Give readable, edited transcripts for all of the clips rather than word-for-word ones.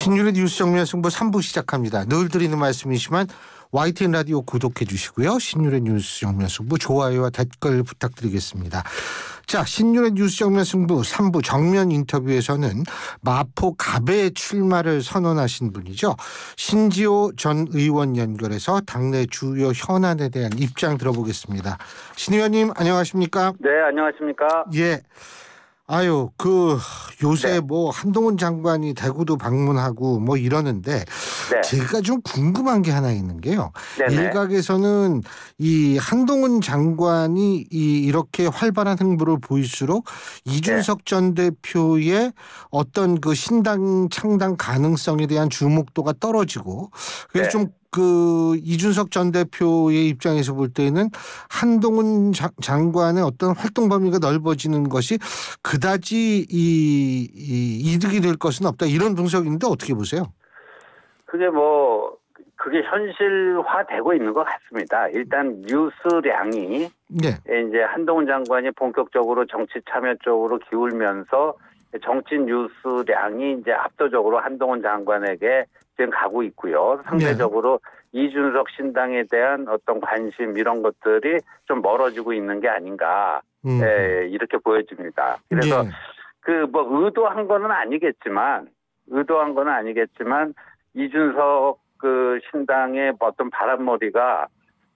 신윤의 뉴스 정면 승부 3부 시작합니다. 늘 드리는 말씀이지만 YTN 라디오 구독해 주시고요. 신윤의 뉴스 정면 승부 좋아요와 댓글 부탁드리겠습니다. 자, 신윤의 뉴스 정면 승부 3부 정면 인터뷰에서는 마포 갑에 출마를 선언하신 분이죠. 신지호 전 의원 연결해서 당내 주요 현안에 대한 입장 들어보겠습니다. 신 의원님 안녕하십니까? 네, 안녕하십니까? 예. 요새 뭐 한동훈 장관이 대구도 방문하고 뭐 이러는데 제가 좀 궁금한 게 하나 있는 게요. 일각에서는 이 한동훈 장관이 이렇게 활발한 행보를 보일수록 이준석 전 대표의 어떤 그 신당 창당 가능성에 대한 주목도가 떨어지고 그래서 좀 이준석 전 대표의 입장에서 볼 때는 한동훈 장관의 어떤 활동 범위가 넓어지는 것이 그다지 이득이 될 것은 없다. 이런 분석인데 어떻게 보세요? 그게 현실화되고 있는 것 같습니다. 일단 뉴스량이 이제 한동훈 장관이 본격적으로 정치 참여 쪽으로 기울면서 정치 뉴스량이 이제 압도적으로 한동훈 장관에게 지금 가고 있고요. 상대적으로 이준석 신당에 대한 어떤 관심 이런 것들이 좀 멀어지고 있는 게 아닌가 이렇게 보여집니다. 그래서 의도한 거는 아니겠지만 이준석 그 신당의 어떤 바람머리가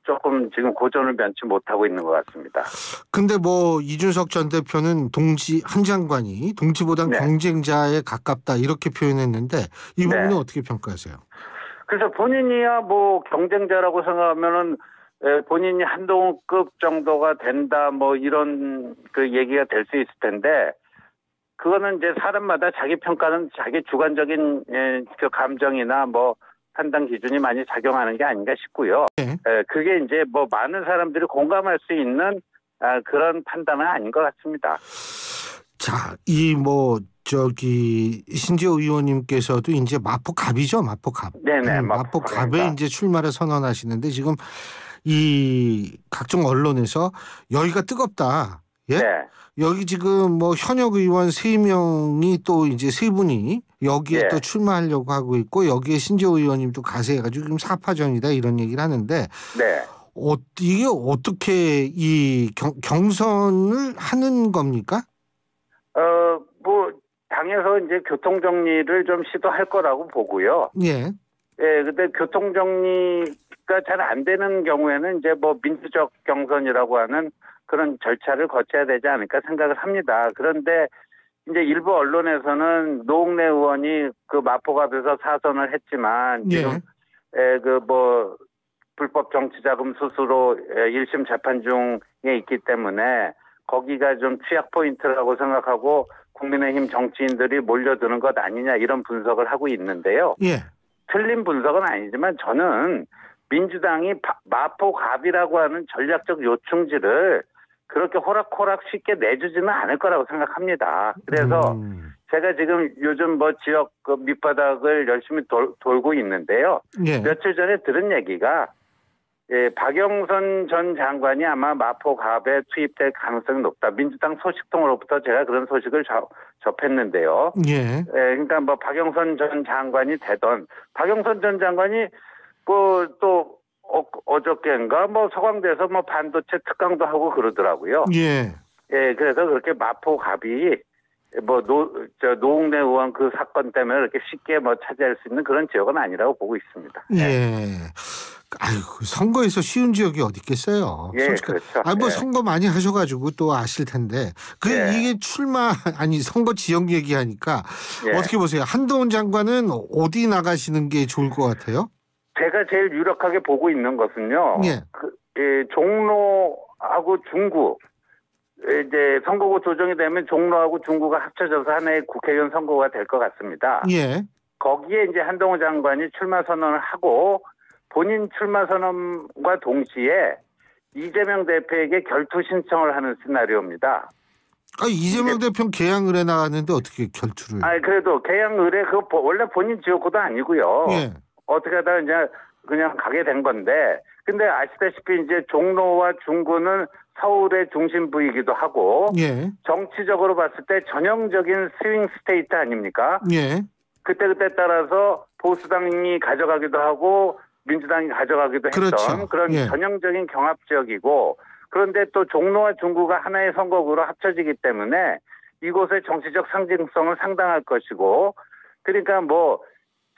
조금 지금 고전을 면치 못하고 있는 것 같습니다. 근데 이준석 전 대표는 한 장관이 동지보단 경쟁자에 가깝다 이렇게 표현했는데 이 부분은 어떻게 평가하세요? 그래서 본인이야 경쟁자라고 생각하면은 본인이 한동훈급 정도가 된다 이런 그 얘기가 될 수 있을 텐데 그거는 이제 사람마다 자기 평가는 자기 주관적인 그 감정이나 판단 기준이 많이 작용하는 게 아닌가 싶고요. 그게 이제 많은 사람들이 공감할 수 있는 그런 판단은 아닌 것 같습니다. 자, 신지호 의원님께서도 이제 마포갑이죠, 마포갑. 네네, 마포갑에 이제 출마를 선언하시는데 지금 이 각종 언론에서 여기가 뜨겁다. 여기 지금 현역 의원 3명이 또 이제 3분이 여기에 또 출마하려고 하고 있고 여기에 신지호 의원님도 가세해가지고 지금 사파전이다 이런 얘기를 하는데 이게 어떻게 이 경선을 하는 겁니까? 당에서 이제 교통정리를 좀 시도할 거라고 보고요. 근데 교통정리가 잘 안 되는 경우에는 이제 민주적 경선이라고 하는 그런 절차를 거쳐야 되지 않을까 생각을 합니다. 그런데 이제 일부 언론에서는 노웅래 의원이 그 마포갑에서 사선을 했지만 지금 불법 정치자금 수수로 1심 재판 중에 있기 때문에 거기가 좀 취약 포인트라고 생각하고 국민의힘 정치인들이 몰려드는 것 아니냐 이런 분석을 하고 있는데요. 틀린 분석은 아니지만 저는 민주당이 마포갑이라고 하는 전략적 요충지를 그렇게 호락호락 쉽게 내주지는 않을 거라고 생각합니다. 그래서 제가 지금 요즘 지역 밑바닥을 열심히 돌고 있는데요. 며칠 전에 들은 얘기가 박영선 전 장관이 아마 마포갑에 투입될 가능성이 높다. 민주당 소식통으로부터 제가 그런 소식을 접했는데요. 그러니까 박영선 전 장관이 되던 박영선 전 장관이 또 어저께인가 서강대에서 반도체 특강도 하고 그러더라고요. 그래서 그렇게 마포갑이 노웅래 의원 그 사건 때문에 그렇게 쉽게 차지할 수 있는 그런 지역은 아니라고 보고 있습니다. 선거에서 쉬운 지역이 어디 있겠어요. 그렇죠. 선거 많이 하셔가지고 또 아실 텐데 이게 선거 지역 얘기하니까 어떻게 보세요? 한동훈 장관은 어디 나가시는 게 좋을 것 같아요? 제가 제일 유력하게 보고 있는 것은요. 종로하고 중구 이제 선거구 조정이 되면 종로하고 중구가 합쳐져서 하나의 국회의원 선거가 될 것 같습니다. 거기에 이제 한동훈 장관이 출마 선언을 하고 본인 출마 선언과 동시에 이재명 대표에게 결투 신청을 하는 시나리오입니다. 이재명 대표는 계양 의뢰 나왔는데 어떻게 결투를? 그래도 계양 의뢰 원래 본인 지역구도 아니고요. 어떻게 하다가 이제 그냥 가게 된 건데, 근데 아시다시피 이제 종로와 중구는 서울의 중심부이기도 하고, 정치적으로 봤을 때 전형적인 스윙 스테이트 아닙니까? 그때그때 따라서 보수당이 가져가기도 하고 민주당이 가져가기도 했던 그렇죠. 그런 예. 전형적인 경합 지역이고 그런데 또 종로와 중구가 하나의 선거구로 합쳐지기 때문에 이곳의 정치적 상징성은 상당할 것이고 그러니까 뭐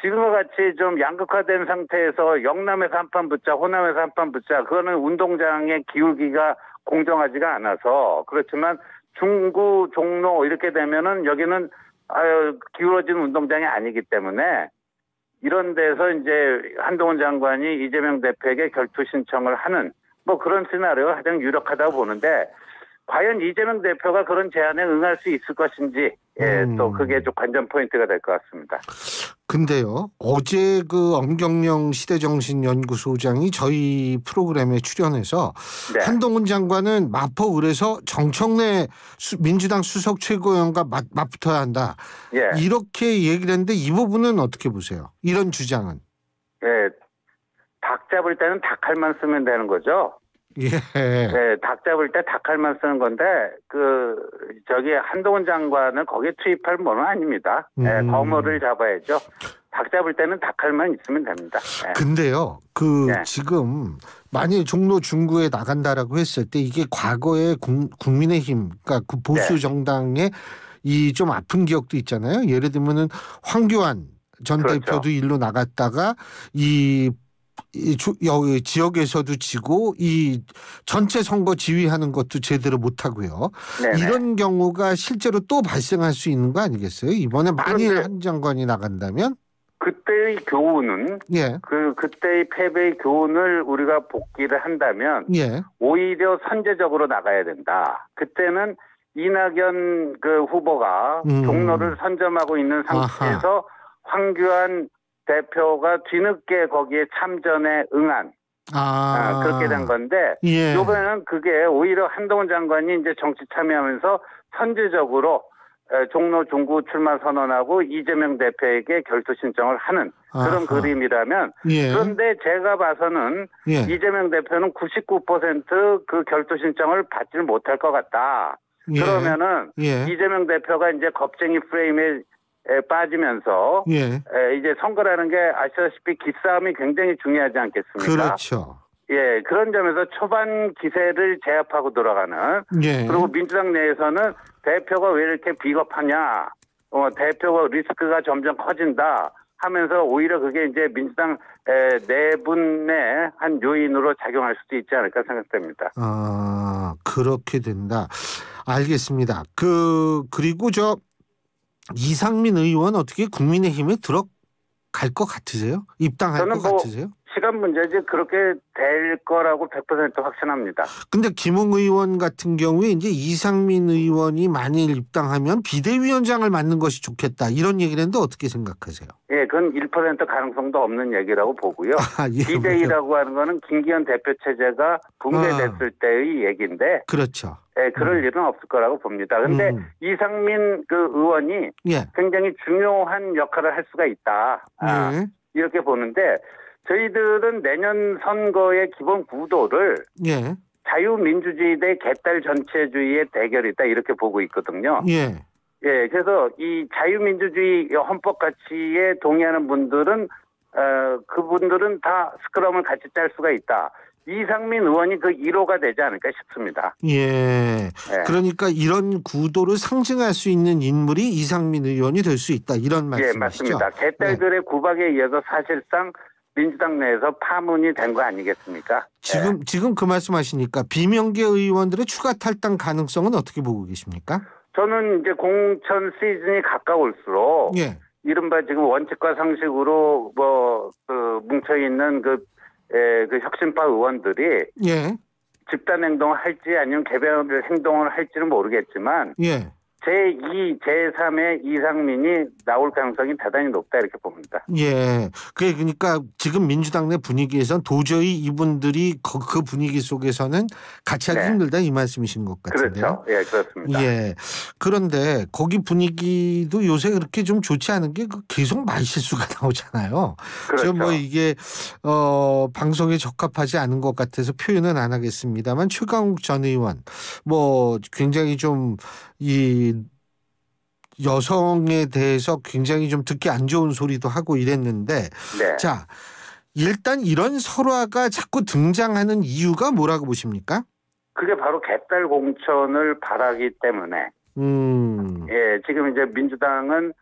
지금과 같이 좀 양극화된 상태에서 영남에서 한판 붙자 호남에서 한판 붙자 그거는 운동장의 기울기가 공정하지가 않아서 그렇지만 중구 종로 이렇게 되면은 여기는 기울어진 운동장이 아니기 때문에 이런 데서 이제 한동훈 장관이 이재명 대표에게 결투 신청을 하는 뭐 그런 시나리오가 가장 유력하다고 보는데 과연 이재명 대표가 그런 제안에 응할 수 있을 것인지 또 그게 좀 관전 포인트가 될 것 같습니다. 근데요. 어제 그 엄경영 시대정신연구소장이 저희 프로그램에 출연해서 네. 한동훈 장관은 마포을에서 정청래 민주당 수석 최고위원과 맞붙어야 한다. 예. 이렇게 얘기를 했는데 이 부분은 어떻게 보세요? 이런 주장은. 예. 닭 잡을 때는 닭칼만 쓰면 되는 거죠. 예. 네, 닭 잡을 때 닭칼만 쓰는 건데 저기 한동훈 장관은 거기에 투입할 모는 아닙니다. 네, 거물을 잡아야죠. 닭 잡을 때는 닭칼만 있으면 됩니다. 네. 근데요, 네. 지금 만약에 종로 중구에 나간다라고 했을 때 이게 과거에 국민의힘, 그러니까 그 보수 정당의 이 좀 아픈 기억도 있잖아요. 예를 들면은 황교안 전 그렇죠. 대표도 일로 나갔다가 이 지역에서도 지고 이 전체 선거 지휘하는 것도 제대로 못하고요. 네네. 이런 경우가 실제로 또 발생할 수 있는 거 아니겠어요? 이번에 만일 한 장관이 나간다면? 그때의 교훈은 그때의 패배의 교훈을 우리가 복기를 한다면 오히려 선제적으로 나가야 된다. 그때는 이낙연 그 후보가 종로를 선점하고 있는 상태에서 황교안 대표가 뒤늦게 거기에 참전에 응한 그렇게 된 건데 이번에는 그게 오히려 한동훈 장관이 이제 정치 참여하면서 선제적으로 종로 중구 출마 선언하고 이재명 대표에게 결투 신청을 하는 그런 그림이라면 그런데 제가 봐서는 이재명 대표는 99% 결투 신청을 받지를 못할 것 같다. 그러면은 이재명 대표가 이제 겁쟁이 프레임에 빠지면서 이제 선거라는 게 아시다시피 기싸움이 굉장히 중요하지 않겠습니까? 그렇죠. 예, 그런 점에서 초반 기세를 제압하고 돌아가는 그리고 민주당 내에서는 대표가 왜 이렇게 비겁하냐, 대표가 리스크가 점점 커진다 하면서 오히려 그게 이제 민주당 내분의 한 요인으로 작용할 수도 있지 않을까 생각됩니다. 그렇게 된다. 알겠습니다. 그리고 이상민 의원 어떻게 국민의힘에 들어갈 것 같으세요? 입당할 것 같으세요? 시간 문제지 그렇게 될 거라고 100% 확신합니다. 근데 김웅 의원 같은 경우에 이제 이상민 의원이 만일 입당하면 비대위원장을 맡는 것이 좋겠다 이런 얘기를 했는데 어떻게 생각하세요? 예, 그건 1% 가능성도 없는 얘기라고 보고요. 비대위라고 하는 거는 김기현 대표 체제가 붕괴됐을 때의 얘기인데. 그렇죠. 예, 그럴 일은 없을 거라고 봅니다. 그런데 이상민 그 의원이 굉장히 중요한 역할을 할 수가 있다. 이렇게 보는데 저희들은 내년 선거의 기본 구도를 자유민주주의 대 개딸 전체주의의 대결이다 이렇게 보고 있거든요. 그래서 이 자유민주주의 헌법 가치에 동의하는 분들은 그분들은 다 스크럼을 같이 짤 수가 있다. 이상민 의원이 그 1호가 되지 않을까 싶습니다. 그러니까 이런 구도를 상징할 수 있는 인물이 이상민 의원이 될 수 있다 이런 말씀이시죠? 맞습니다. 개딸들의 구박에 이어서 사실상 민주당 내에서 파문이 된 거 아니겠습니까? 지금 그 말씀하시니까 비명계 의원들의 추가 탈당 가능성은 어떻게 보고 계십니까? 저는 이제 공천 시즌이 가까울수록 이른바 지금 원칙과 상식으로 뭉쳐 있는 그 혁신파 의원들이 집단 행동을 할지 아니면 개별 행동을 할지는 모르겠지만 제2, 제3의 이상민이 나올 가능성이 대단히 높다 이렇게 봅니다. 그러니까 지금 민주당 내 분위기에선 도저히 이분들이 그 분위기 속에서는 같이 하기 힘들다 이 말씀이신 것 같은데요. 그렇죠. 그렇습니다. 그런데 거기 분위기도 요새 그렇게 좀 좋지 않은 게 계속 말실수가 나오잖아요. 그렇죠. 이게 방송에 적합하지 않은 것 같아서 표현은 안 하겠습니다만 최강욱 전 의원 굉장히 좀 여성에 대해서 굉장히 좀 듣기 안 좋은 소리도 하고 이랬는데 네. 자, 일단 이런 설화가 자꾸 등장하는 이유가 뭐라고 보십니까? 그게 바로 개딸 공천을 바라기 때문에. 예, 지금 이제 민주당은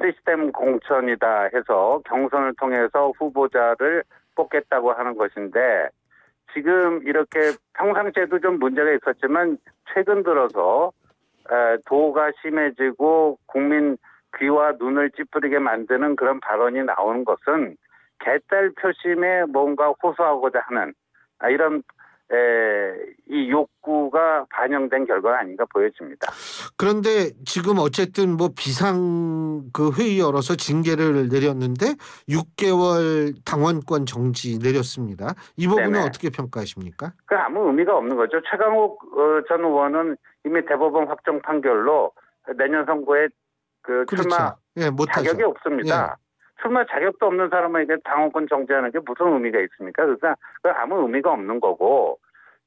시스템 공천이다 해서 경선을 통해서 후보자를 뽑겠다고 하는 것인데 지금 이렇게 평상시에도 좀 문제가 있었지만 최근 들어서 도가 심해지고 국민 귀와 눈을 찌푸리게 만드는 그런 발언이 나오는 것은 개딸 표심에 뭔가 호소하고자 하는 이런 이 욕구가 반영된 결과가 아닌가 보여집니다. 그런데 지금 어쨌든 뭐 비상 그 회의 열어서 징계를 내렸는데 6개월 당원권 정지 내렸습니다. 이 부분은 네네. 어떻게 평가하십니까? 그 아무 의미가 없는 거죠. 최강욱 전 의원은 이미 대법원 확정 판결로 내년 선거에 그 출마 예, 자격이 없습니다. 출마 자격도 없는 사람에게 당원권 정지하는 게 무슨 의미가 있습니까? 그러니까 아무 의미가 없는 거고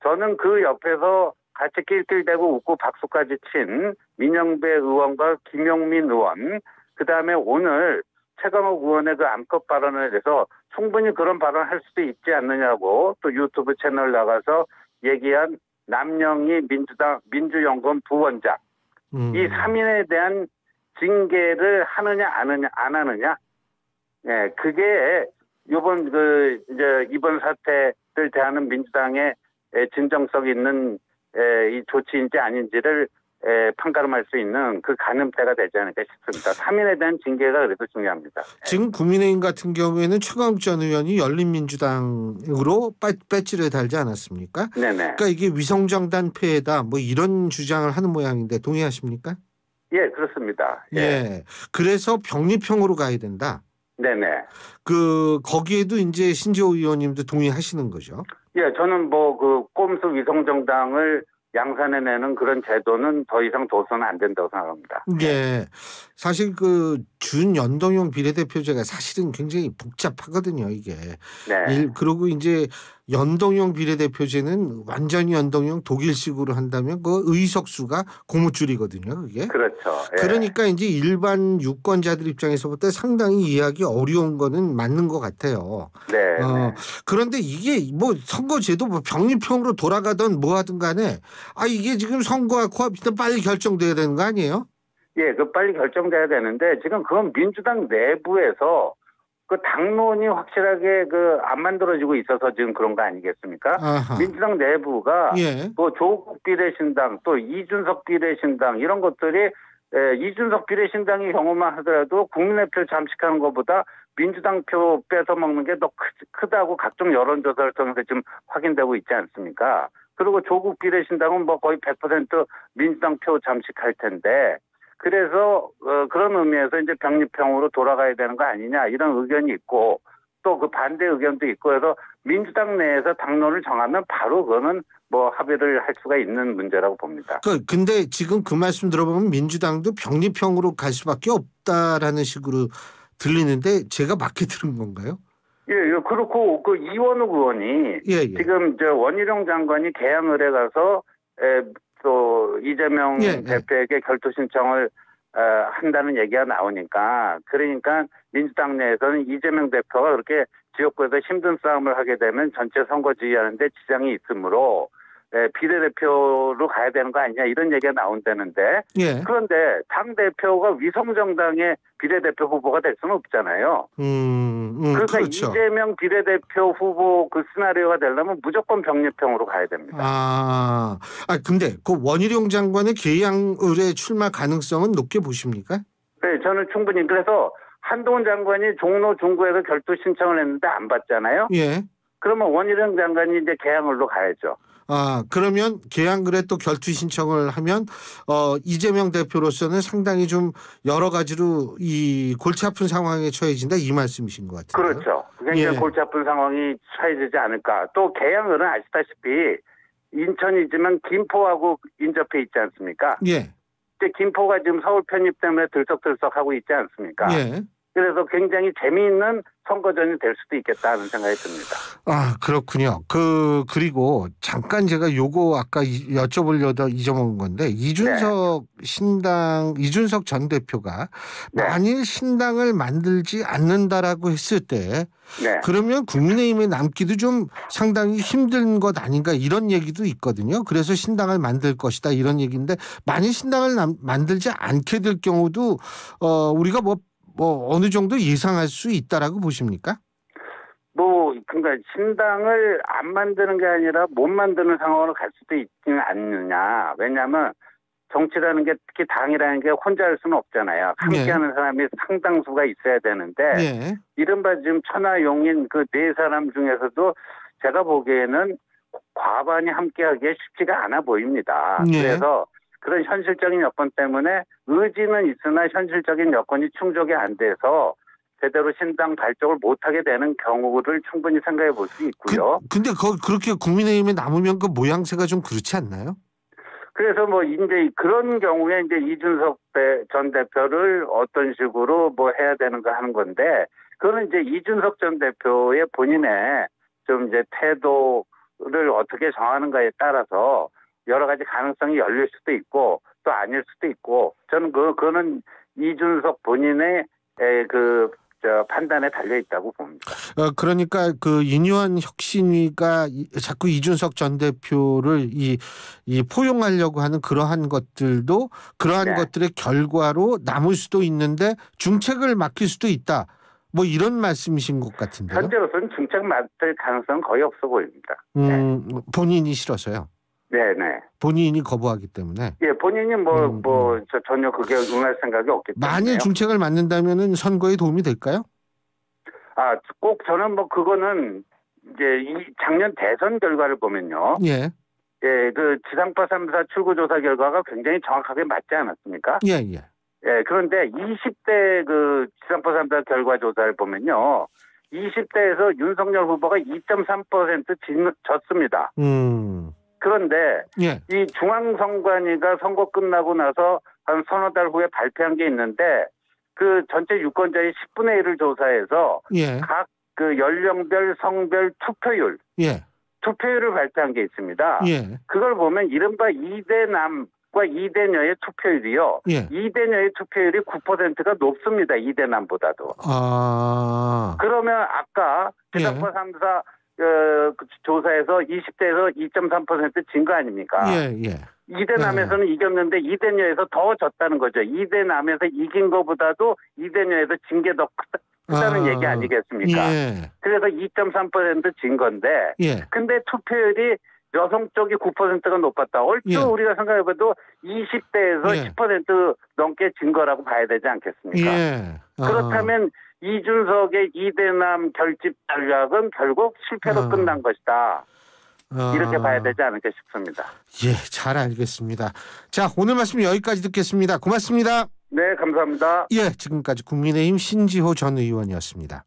저는 그 옆에서 같이 낄낄대고 웃고 박수까지 친 민영배 의원과 김용민 의원 그다음에 오늘 최강욱 의원의 그 암컷 발언에 대해서 충분히 그런 발언을 할 수도 있지 않느냐고 또 유튜브 채널 나가서 얘기한 남영희 민주연구원 부원장 이 3인에 대한 징계를 하느냐 안 하느냐 예, 그게 이번 사태를 대하는 민주당의 진정성 있는 이 조치인지 아닌지를 판가름할 수 있는 그 가늠대가 되지 않을까 싶습니다. 3인에 대한 징계가 그래도 중요합니다. 지금 국민의힘 같은 경우에는 최강욱 전 의원이 열린민주당으로 배지를 달지 않았습니까? 네네. 그러니까 이게 위성정당 폐해다 뭐 이런 주장을 하는 모양인데 동의하십니까? 예, 그렇습니다. 예. 그래서 병립형으로 가야 된다. 네네. 거기에도 이제 신지호 의원님도 동의하시는 거죠? 예, 저는 그 꼼수 위성정당을 양산해내는 그런 제도는 더 이상 둬서는 안 된다고 생각합니다. 예. 사실 준연동형 비례대표제가 사실은 굉장히 복잡하거든요, 이게. 네. 그리고 이제 연동형 비례대표제는 완전히 연동형 독일식으로 한다면 그 의석수가 고무줄이거든요, 그게. 그렇죠. 예. 그러니까 이제 일반 유권자들 입장에서부터 상당히 이해하기 어려운 거는 맞는 것 같아요. 네. 그런데 이게 뭐 선거제도 뭐 병립형으로 돌아가든 뭐 하든 간에 이게 지금 선거와 코앞인데 빨리 결정돼야 되는 거 아니에요? 예, 빨리 결정돼야 되는데 지금 그건 민주당 내부에서 그 당론이 확실하게 안 만들어지고 있어서 지금 그런 거 아니겠습니까? 아하. 민주당 내부가 조국 비례신당 또 이준석 비례신당 이런 것들이 이준석 비례신당의 경우만 하더라도 국민의 표 잠식하는 것보다 민주당 표 뺏어 먹는 게 더 크다고 각종 여론조사를 통해서 지금 확인되고 있지 않습니까? 그리고 조국 비례신당은 거의 100% 민주당 표 잠식할 텐데 그래서 그런 의미에서 이제 병립형으로 돌아가야 되는 거 아니냐 이런 의견이 있고 또 그 반대 의견도 있고 해서 민주당 내에서 당론을 정하면 바로 그거는 합의를 할 수가 있는 문제라고 봅니다. 근데 지금 그 말씀 들어보면 민주당도 병립형으로 갈 수밖에 없다라는 식으로 들리는데 제가 맞게 들은 건가요? 예, 그렇고 이원욱 의원이 지금 원희룡 장관이 개항을해 가서 또 이재명 대표에게 결투 신청을 한다는 얘기가 나오니까 그러니까 민주당 내에서는 이재명 대표가 그렇게 지역구에서 힘든 싸움을 하게 되면 전체 선거 지휘하는데 지장이 있으므로 비례대표로 가야 되는 거 아니냐 이런 얘기가 나온다는데 그런데 당대표가 위성정당의 비례대표 후보가 될 수는 없잖아요. 그러니까 그렇죠. 이재명 비례대표 후보 그 시나리오가 되려면 무조건 병립형으로 가야 됩니다. 근데 그 원희룡 장관의 계양을의 출마 가능성은 높게 보십니까? 네, 저는 충분히. 그래서 한동훈 장관이 종로 중구에서 결투 신청을 했는데 안 받잖아요. 그러면 원희룡 장관이 이제 계양을로 가야죠. 그러면 계양을에 또 결투 신청을 하면 이재명 대표로서는 상당히 좀 여러 가지로 이 골치 아픈 상황에 처해진다 이 말씀이신 것 같아요. 그렇죠. 굉장히 골치 아픈 상황이 처해지지 않을까. 또 계양을은 아시다시피 인천이지만 김포하고 인접해 있지 않습니까? 김포가 지금 서울 편입 때문에 들썩들썩하고 있지 않습니까? 그래서 굉장히 재미있는 선거전이 될 수도 있겠다 하는 생각이 듭니다. 아, 그렇군요. 그리고 잠깐 제가 요거 아까 여쭤보려다 잊어먹은 건데 이준석 이준석 전 대표가 만일 신당을 만들지 않는다라고 했을 때 그러면 국민의힘에 남기도 좀 상당히 힘든 것 아닌가 이런 얘기도 있거든요. 그래서 신당을 만들 것이다 이런 얘기인데 만일 신당을 만들지 않게 될 경우도 우리가 뭐 어느 정도 예상할 수 있다라고 보십니까? 그러니까 신당을 안 만드는 게 아니라 못 만드는 상황으로 갈 수도 있지는 않느냐. 왜냐하면 정치라는 게 특히 당이라는 게 혼자 할 수는 없잖아요. 함께하는 사람이 상당수가 있어야 되는데 이른바 지금 천하용인 그 네 사람 중에서도 제가 보기에는 과반이 함께하기에 쉽지가 않아 보입니다. 그래서 그런 현실적인 여건 때문에 의지는 있으나 현실적인 여건이 충족이 안 돼서 제대로 신당 발족을 못하게 되는 경우를 충분히 생각해 볼 수 있고요. 근데 그렇게 국민의힘에 남으면 그 모양새가 좀 그렇지 않나요? 그래서 이제 그런 경우에 이제 이준석 전 대표를 어떤 식으로 해야 되는가 하는 건데 그거는 이제 이준석 전 대표의 본인의 좀 이제 태도를 어떻게 정하는가에 따라서 여러 가지 가능성이 열릴 수도 있고 또 아닐 수도 있고 저는 그거는 이준석 본인의 판단에 달려 있다고 봅니다. 그러니까 그 인유한 혁신위가 자꾸 이준석 전 대표를 이 포용하려고 하는 그러한 것들도 그러한 것들의 결과로 남을 수도 있는데 중책을 맡길 수도 있다. 이런 말씀이신 것 같은데요. 현재로서는 중책 맡을 가능성은 거의 없어 보입니다. 본인이 싫어서요. 네네. 본인이 거부하기 때문에. 예, 본인이 전혀 그게 응할 생각이 없기 때문에. 만일 중책을 맡는다면은 선거에 도움이 될까요? 꼭 저는 그거는 이제 작년 대선 결과를 보면요. 그 지상파 3사 출구조사 결과가 굉장히 정확하게 맞지 않았습니까? 그런데 20대 그 지상파 3사 결과 조사를 보면요. 20대에서 윤석열 후보가 2.3% 졌습니다. 그런데 이 중앙선관위가 선거 끝나고 나서 한 서너 달 후에 발표한 게 있는데 그 전체 유권자의 10분의 1을 조사해서 각 그 연령별, 성별 투표율을 발표한 게 있습니다. 그걸 보면 이른바 2대 남과 2대 녀의 투표율이요. 2대 녀의 투표율이 9%가 높습니다. 2대 남보다도. 그러면 아까 지상파 3사 조사에서 20대에서 2.3% 진 거 아닙니까? 2대 남에서는 이겼는데 2대 녀에서 더 졌다는 거죠. 2대 남에서 이긴 것보다도 2대 녀에서 진 게 더 크다는 얘기 아니겠습니까? 그래서 2.3%진 건데 근데 투표율이 여성 쪽이 9%가 높았다. 얼추 우리가 생각해봐도 20대에서 10% 넘게 진 거라고 봐야 되지 않겠습니까? 그렇다면 이준석의 2대남 결집 전략은 결국 실패로 끝난 것이다. 이렇게 봐야 되지 않을까 싶습니다. 잘 알겠습니다. 자, 오늘 말씀 여기까지 듣겠습니다. 고맙습니다. 네, 감사합니다. 지금까지 국민의힘 신지호 전 의원이었습니다.